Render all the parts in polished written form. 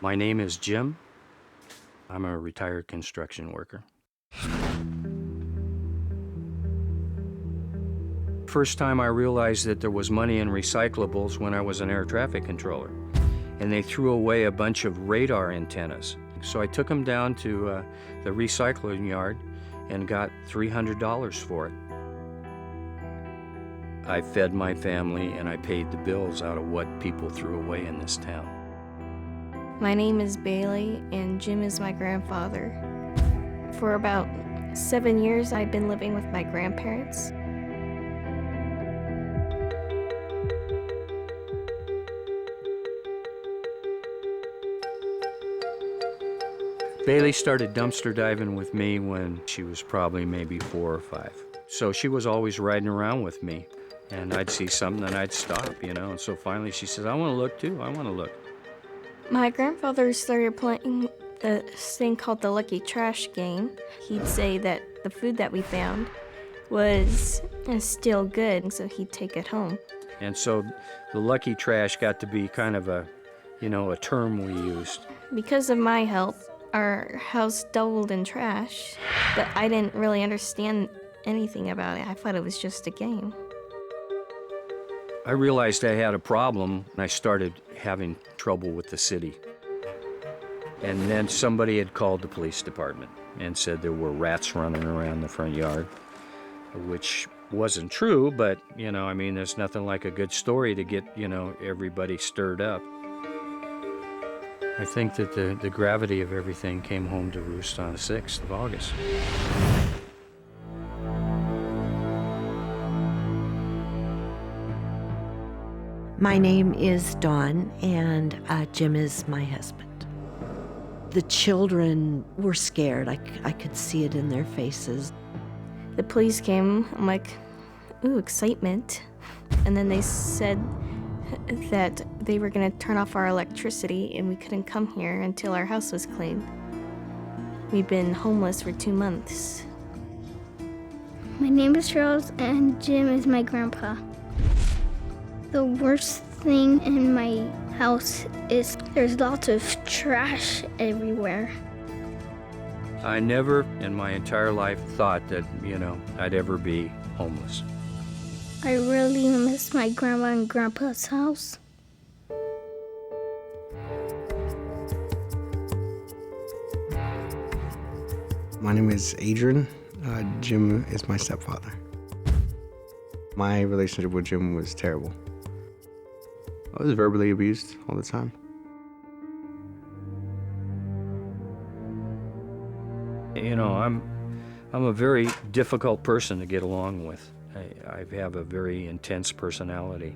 My name is Jim. I'm a retired construction worker. First time I realized that there was money in recyclables when I was an air traffic controller, and they threw away a bunch of radar antennas. So I took them down to the recycling yard and got $300 for it. I fed my family and I paid the bills out of what people threw away in this town. My name is Bailey, and Jim is my grandfather. For about 7 years, I've been living with my grandparents. Bailey started dumpster diving with me when she was probably maybe 4 or 5. So she was always riding around with me, and I'd see something and I'd stop, And so finally she says, I want to look too, I want to look. My grandfather started playing this thing called the Lucky Trash game. He'd say that the food that we found was still good, so he'd take it home. And so the Lucky Trash got to be kind of a term we used. Because of my help, our house doubled in trash, but I didn't really understand anything about it. I thought it was just a game. I realized I had a problem, and I started having trouble with the city. And then somebody had called the police department and said there were rats running around the front yard, which wasn't true, but, there's nothing like a good story to get, everybody stirred up. I think that the gravity of everything came home to roost on the 6th of August. My name is Dawn, and Jim is my husband. The children were scared. I could see it in their faces. The police came. I'm like, ooh, excitement. And then they said that they were going to turn off our electricity and we couldn't come here until our house was cleaned. We've been homeless for 2 months. My name is Charles, and Jim is my grandpa. The worst thing in my house is there's lots of trash everywhere. I never in my entire life thought that, I'd ever be homeless. I really miss my grandma and grandpa's house. My name is Adrian. Jim is my stepfather. My relationship with Jim was terrible. I was verbally abused all the time. I'm a very difficult person to get along with. I have a very intense personality.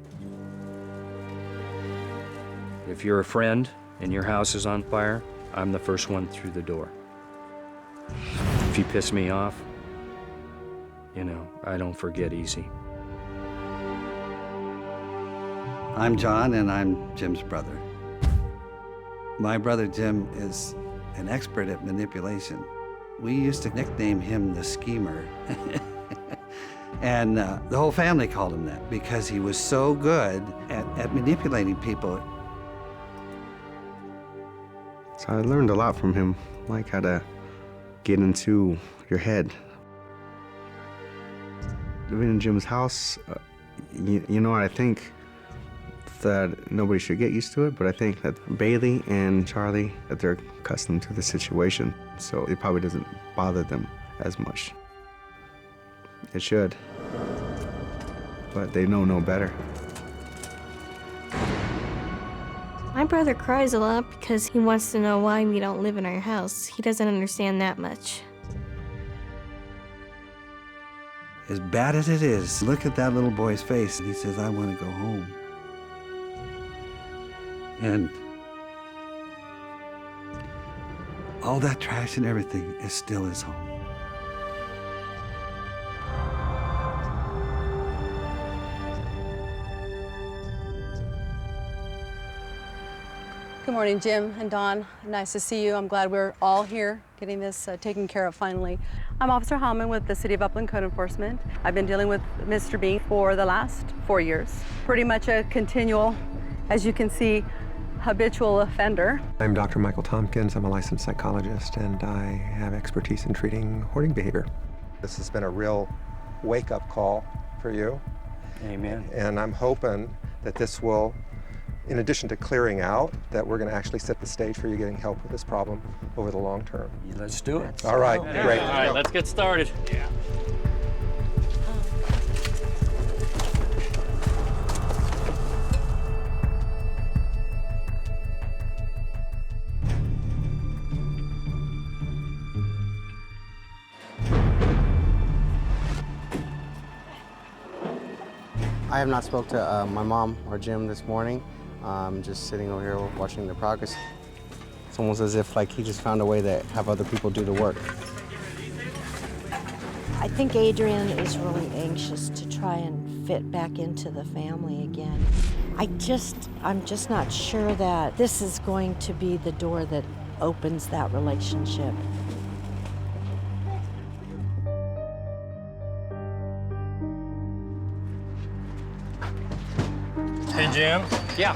If you're a friend and your house is on fire, I'm the first one through the door. If you piss me off, I don't forget easy. I'm John, and I'm Jim's brother. My brother Jim is an expert at manipulation. We used to nickname him the schemer. And the whole family called him that because he was so good at manipulating people. So I learned a lot from him, like how to get into your head. Living in Jim's house, I think that nobody should get used to it, but I think that Bailey and Charlie, that they're accustomed to the situation, so it probably doesn't bother them as much. It should, but they know no better. My brother cries a lot because he wants to know why we don't live in our house. He doesn't understand that much. As bad as it is, look at that little boy's face, and he says, I want to go home. And all that trash and everything is still his home. Good morning, Jim and Dawn. Nice to see you. I'm glad we're all here getting this taken care of finally. I'm Officer Hallman with the City of Upland Code Enforcement. I've been dealing with Mr. Bean for the last 4 years. Pretty much a continual, as you can see, habitual offender. I'm Dr. Michael Tompkins. I'm a licensed psychologist, and I have expertise in treating hoarding behavior. This has been a real wake-up call for you. Amen. And I'm hoping that this will, in addition to clearing out, that we're going to actually set the stage for you getting help with this problem over the long term. Let's do it. All right, great. All right, let's get started. Yeah. I have not spoke to my mom or Jim this morning. Just sitting over here watching the progress. It's almost as if like he just found a way to have other people do the work. I think Adrian is really anxious to try and fit back into the family again. I'm just not sure that this is going to be the door that opens that relationship. Hey, Jim. Yeah.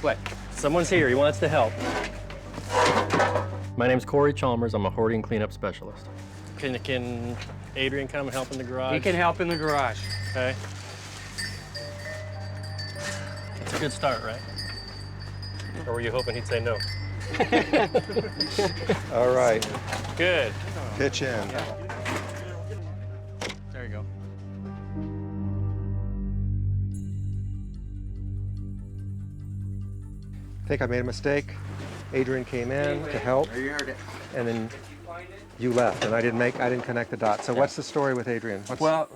What? Someone's here. He wants to help. My name's Corey Chalmers. I'm a hoarding cleanup specialist. Can Adrian come and help in the garage? He can help in the garage. Okay. That's a good start, right? Or were you hoping he'd say no? All right, Good. pitch in. There you go. I think I made a mistake. Adrian came in to help, and then you left, and I didn't connect the dots. So what's the story with Adrian? Well,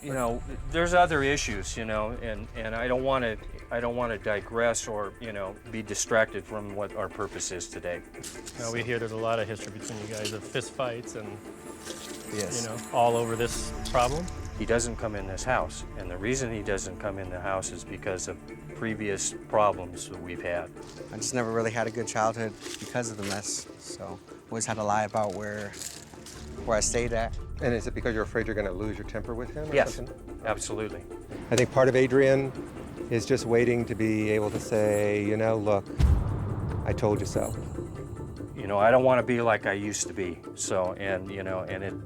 you know, there's other issues, you know, and I don't want to digress or, you know, be distracted from what our purpose is today. Now we hear there's a lot of history between you guys of fist fights and, Yes. you know, all over this problem. He doesn't come in this house, and the reason he doesn't come in the house is because of previous problems that we've had. I just never really had a good childhood because of the mess. So always had to lie about where I stayed at. And is it because you're afraid you're going to lose your temper with him or Yes, something? absolutely. I think part of Adrian is just waiting to be able to say, you know, look, I told you so. You know, I don't want to be like I used to be. So, and you know, and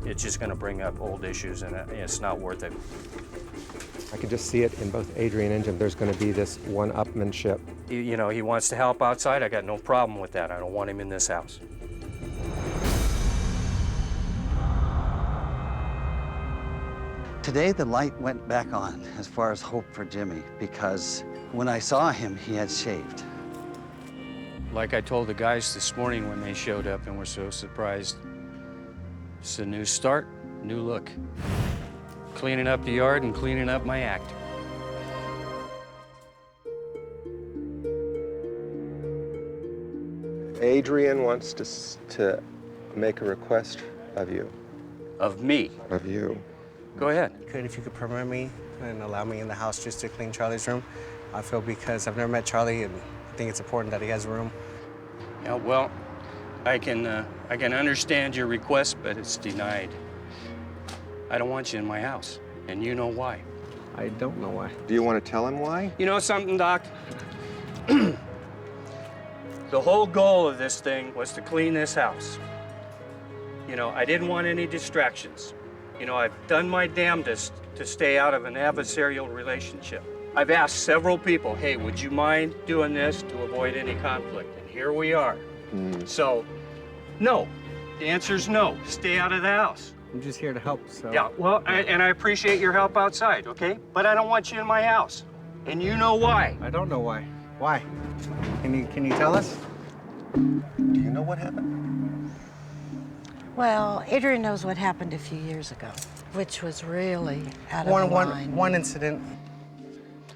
it's just going to bring up old issues, and it's not worth it. I can just see it in both Adrian and Jim. There's going to be this one-upmanship. You know, he wants to help outside. I got no problem with that. I don't want him in this house. Today, the light went back on as far as hope for Jimmy, because when I saw him, he had shaved. Like I told the guys this morning when they showed up and were so surprised, it's a new start, new look. Cleaning up the yard and cleaning up my act. Adrian wants to make a request of you. Of me. Of you. Go ahead. If you could permit me and allow me in the house just to clean Charlie's room. I feel because I've never met Charlie and I think it's important that he has a room. Yeah, well, I can understand your request, but it's denied. I don't want you in my house, and you know why. I don't know why. Do you want to tell him why? You know something, Doc? The whole goal of this thing was to clean this house. You know, I didn't want any distractions. You know, I've done my damnedest to stay out of an adversarial relationship. I've asked several people, hey, would you mind doing this to avoid any conflict? And here we are. So, no. The answer's no. Stay out of the house. I'm just here to help, so. Yeah, well, and I appreciate your help outside, okay? But I don't want you in my house. And you know why. I don't know why. Why? Can you tell us? Do you know what happened? Well, Adrian knows what happened a few years ago, which was really out of line. One incident.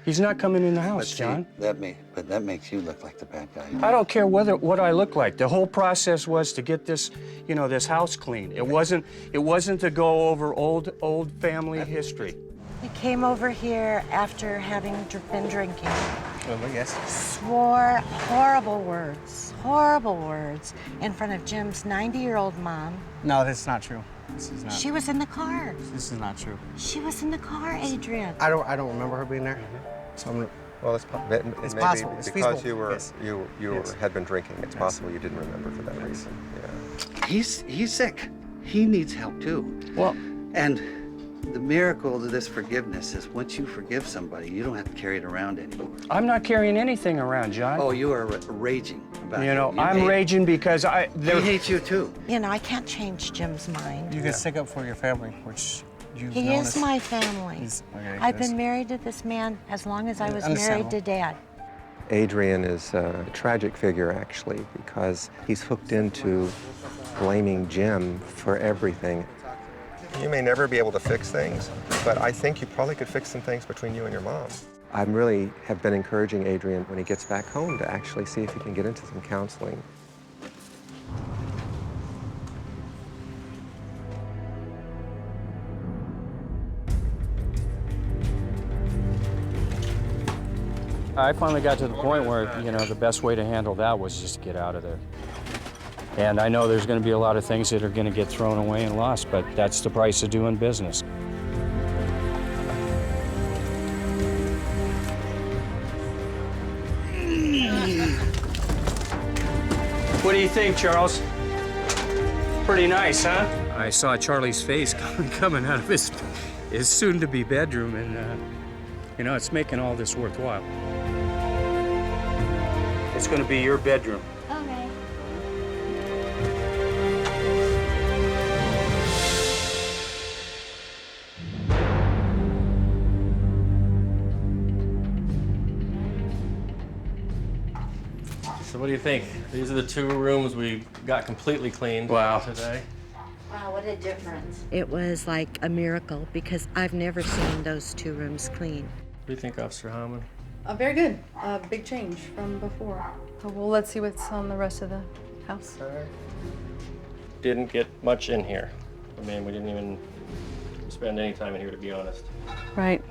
He's not coming in the house, But see, John. that makes you look like the bad guy. I don't care what I look like. The whole process was to get this, you know, this house clean. It wasn't to go over old family history. We came over here after having been drinking. Well, yes. Swore horrible words in front of Jim's 90-year-old mom. No, that's not true. This is not. She was in the car. This is not true. She was in the car, Adrian. I don't remember her being there. So Well, it's maybe possible. It's because feasible. you were Yes. you Yes. had been drinking. It's possible you didn't remember for that reason. Yeah. He's sick. He needs help too. Well, And the miracle of this forgiveness is once you forgive somebody, you don't have to carry it around anymore. I'm not carrying anything around, John. Oh, you are raging about You know, it. I'm raging because He hates you too. You know, I can't change Jim's mind. You can stick up for your family, which you've He known is my family. Okay, I've that's- been married to this man as long as I was married Understandable. to Dad. Adrian is a tragic figure, actually, because he's hooked into blaming Jim for everything. You may never be able to fix things, but I think you probably could fix some things between you and your mom. I really have been encouraging Adrian when he gets back home to actually see if he can get into some counseling. I finally got to the point where, you know, the best way to handle that was just get out of there. And I know there's going to be a lot of things that are going to get thrown away and lost, but that's the price of doing business. What do you think, Charles? Pretty nice, huh? I saw Charlie's face coming out of his soon-to-be bedroom, and you know, it's making all this worthwhile. It's going to be your bedroom. Okay. So what do you think? These are the 2 rooms we got completely cleaned today. Wow, what a difference. It was like a miracle because I've never seen those 2 rooms clean. What do you think, Officer Howman? Very good. Big change from before. Well, let's see what's on the rest of the house. Didn't get much in here. I mean, we didn't even spend any time in here, to be honest. Right.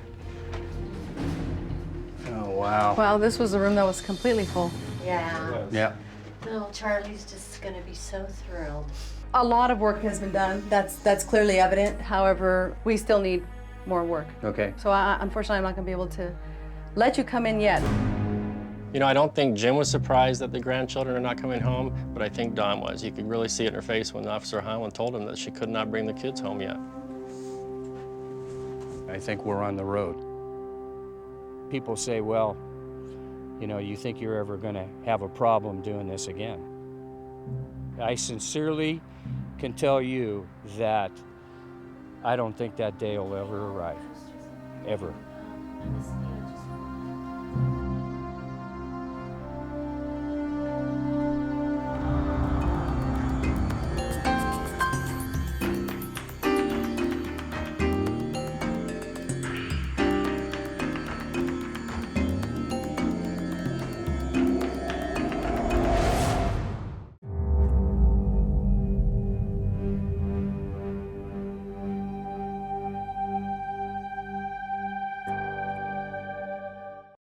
Oh, wow. Wow, this was a room that was completely full. Yeah. Yeah. Little Charlie's just gonna be so thrilled. A lot of work has been done. That's clearly evident. However, we still need more work. Okay. So unfortunately, I'm not gonna be able to let you come in yet. You know, I don't think Jim was surprised that the grandchildren are not coming home, but I think Dawn was. You could really see it in her face when Officer Howland told him that she could not bring the kids home yet. I think we're on the road. People say, well, you know, you think you're ever going to have a problem doing this again. I sincerely can tell you that I don't think that day will ever arrive. Ever.